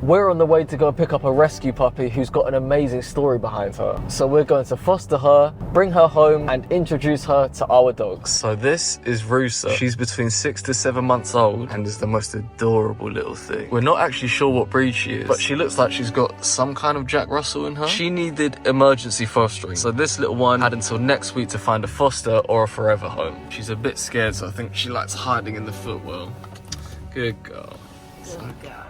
We're on the way to go pick up a rescue puppy who's got an amazing story behind her. So we're going to foster her, bring her home, and introduce her to our dogs. So this is Rusa. She's between 6 to 7 months old and is the most adorable little thing. We're not actually sure what breed she is, but she looks like she's got some kind of Jack Russell in her. She needed emergency fostering, so this little one had until next week to find a foster or a forever home. She's a bit scared, so I think she likes hiding in the footwell. Good girl. Good girl.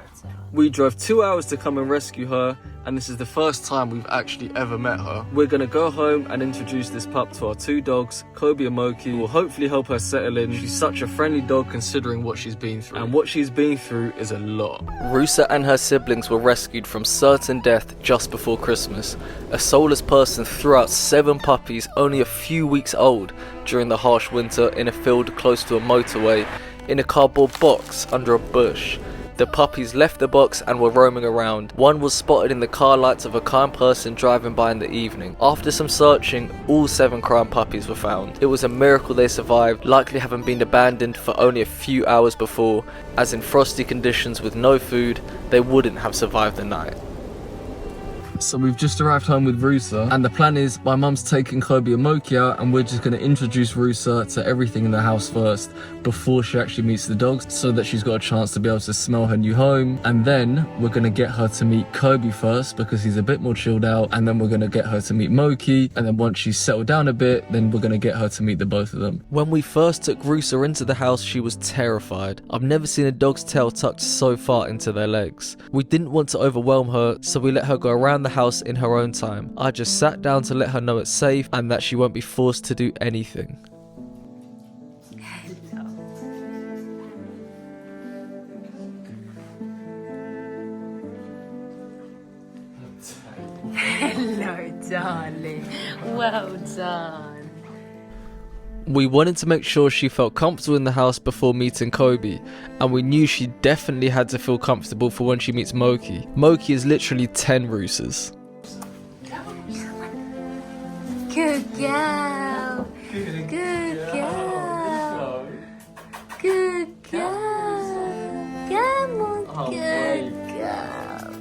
We drove 2 hours to come and rescue her, and this is the first time we've actually ever met her. We're gonna go home and introduce this pup to our 2 dogs, Kobe and Moki, who will hopefully help her settle in. She's such a friendly dog considering what she's been through, and what she's been through is a lot. Rusa and her siblings were rescued from certain death just before Christmas. A soulless person threw out 7 puppies only a few weeks old during the harsh winter in a field close to a motorway in a cardboard box under a bush. The puppies left the box and were roaming around. One was spotted in the car lights of a kind person driving by in the evening. After some searching, all 7 crying puppies were found. It was a miracle they survived, likely having been abandoned for only a few hours before, as in frosty conditions with no food, they wouldn't have survived the night. So we've just arrived home with Rusa, and the plan is my mum's taking Kobe and Moki out, and we're just going to introduce Rusa to everything in the house first before she actually meets the dogs, so that she's got a chance to be able to smell her new home. And then we're going to get her to meet Kobe first because he's a bit more chilled out, and then we're going to get her to meet Moki, and then once she's settled down a bit, then we're going to get her to meet the both of them. When we first took Rusa into the house, she was terrified. I've never seen a dog's tail tucked so far into their legs. We didn't want to overwhelm her, so we let her go around the house in her own time. I just sat down to let her know it's safe and that she won't be forced to do anything. Hello, darling. Well done. We wanted to make sure she felt comfortable in the house before meeting Kobe, and we knew she definitely had to feel comfortable for when she meets Moki. Moki is literally 10 Rusas. Good girl. Good girl. Good girl. Come on, good girl.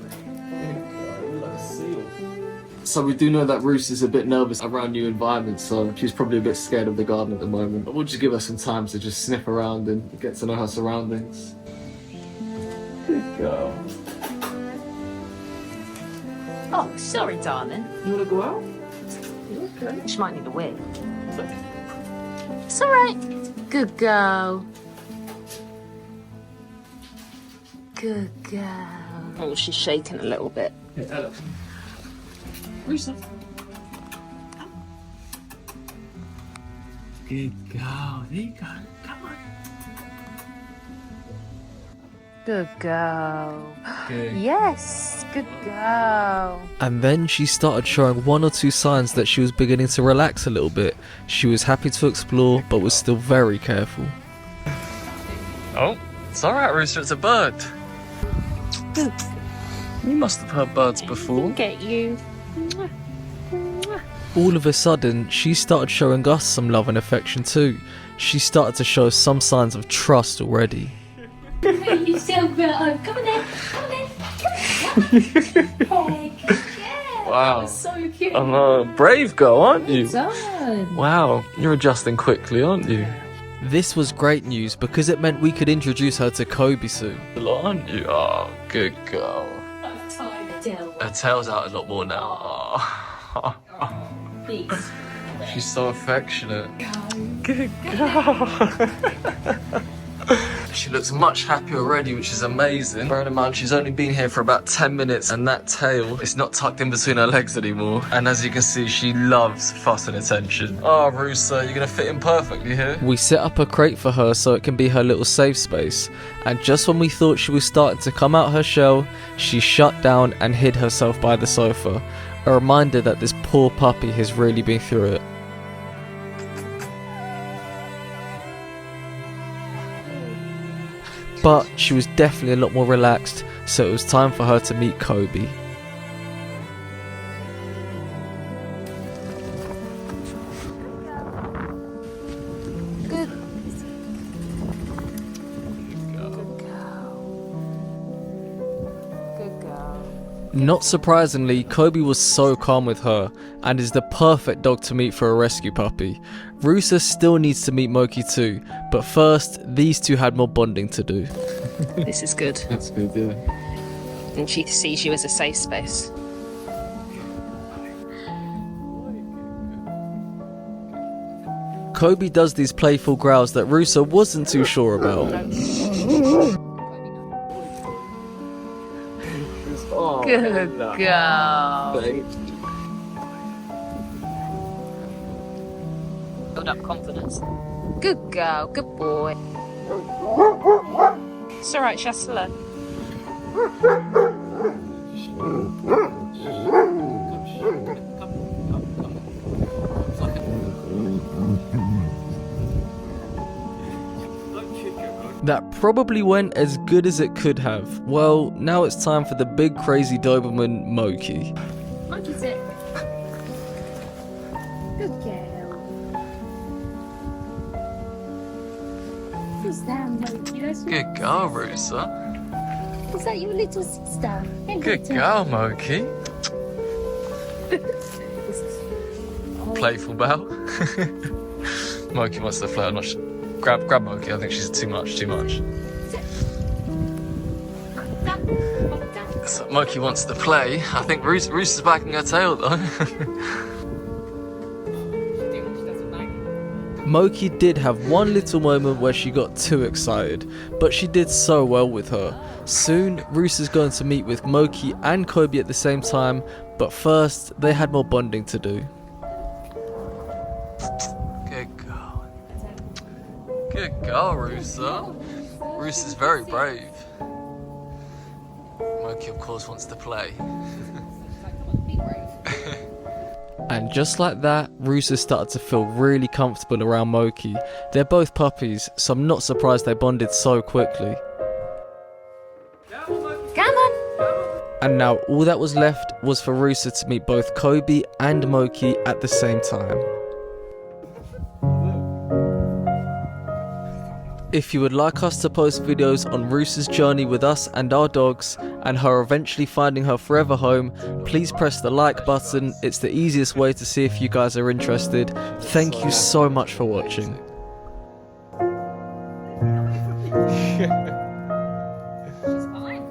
So we do know that Rusa is a bit nervous around new environments, so she's probably a bit scared of the garden at the moment. But we'll just give her some time to just sniff around and get to know her surroundings. Good girl. Oh, sorry, darling. You wanna go out? Okay. She might need a wig. It's alright. Good girl. Good girl. Oh, she's shaking a little bit. Yeah, Ella. Rusa. Good girl. There you go. Come on. Good girl. Good. Yes, good girl. And then she started showing 1 or 2 signs that she was beginning to relax a little bit. She was happy to explore, but was still very careful. Oh, it's alright, Rusa, it's a bird. Good. You must have heard birds before. Get you. All of a sudden, she started showing us some love and affection too. She started to show some signs of trust already. You so good. Oh, come on then. Come on then. Come on. Hey, good girl. Wow. That's so cute. I'm a brave girl, aren't you? Done. Wow, you're adjusting quickly, aren't you? This was great news because it meant we could introduce her to Kobe soon. Aren't you? Oh, good girl. I've tied the tail. Her tail's out a lot more now. Oh. Please. She's so affectionate. Good girl. She looks much happier already, which is amazing. Bearing in mind, she's only been here for about 10 minutes and that tail is not tucked in between her legs anymore. And as you can see, she loves fuss and attention. Oh, Rusa, you're gonna fit in perfectly here. We set up a crate for her so it can be her little safe space. And just when we thought she was starting to come out her shell, she shut down and hid herself by the sofa. A reminder that this poor puppy has really been through it. But she was definitely a lot more relaxed, so it was time for her to meet Kobe. Good. Good girl. Not surprisingly, Kobe was so calm with her and is the perfect dog to meet for a rescue puppy. Rusa still needs to meet Moki too, but first, these two had more bonding to do. This is good. That's good, yeah. And she sees you as a safe space. Kobe does these playful growls that Rusa wasn't too sure about. Good girl. Build up confidence. Good girl, good boy. It's alright, Shastala. That probably went as good as it could have. Well, now it's time for the big crazy Doberman Moki. Monkey sit. Good girl. Who's that, Monkey? That's Good girl, Rusa. Is that your little sister? Hey, Good little- girl, Moki. Playful bow. Moki wants to flirt. I'm not sure. Grab Moki. I think she's too much. So Moki wants to play. I think Rusa's backing her tail though. Moki did have one little moment where she got too excited, but she did so well with her. Soon, Rusa's going to meet with Moki and Kobe at the same time, but first, they had more bonding to do. Good girl. Good girl, Rusa. Rusa's very brave. Moki, of course, wants to play. And just like that, Rusa started to feel really comfortable around Moki. They're both puppies, so I'm not surprised they bonded so quickly. Come on. And now all that was left was for Rusa to meet both Kobe and Moki at the same time. If you would like us to post videos on Rusa's journey with us and our dogs, and her eventually finding her forever home, please press the like button. It's the easiest way to see if you guys are interested. Thank you so much for watching. She's fine.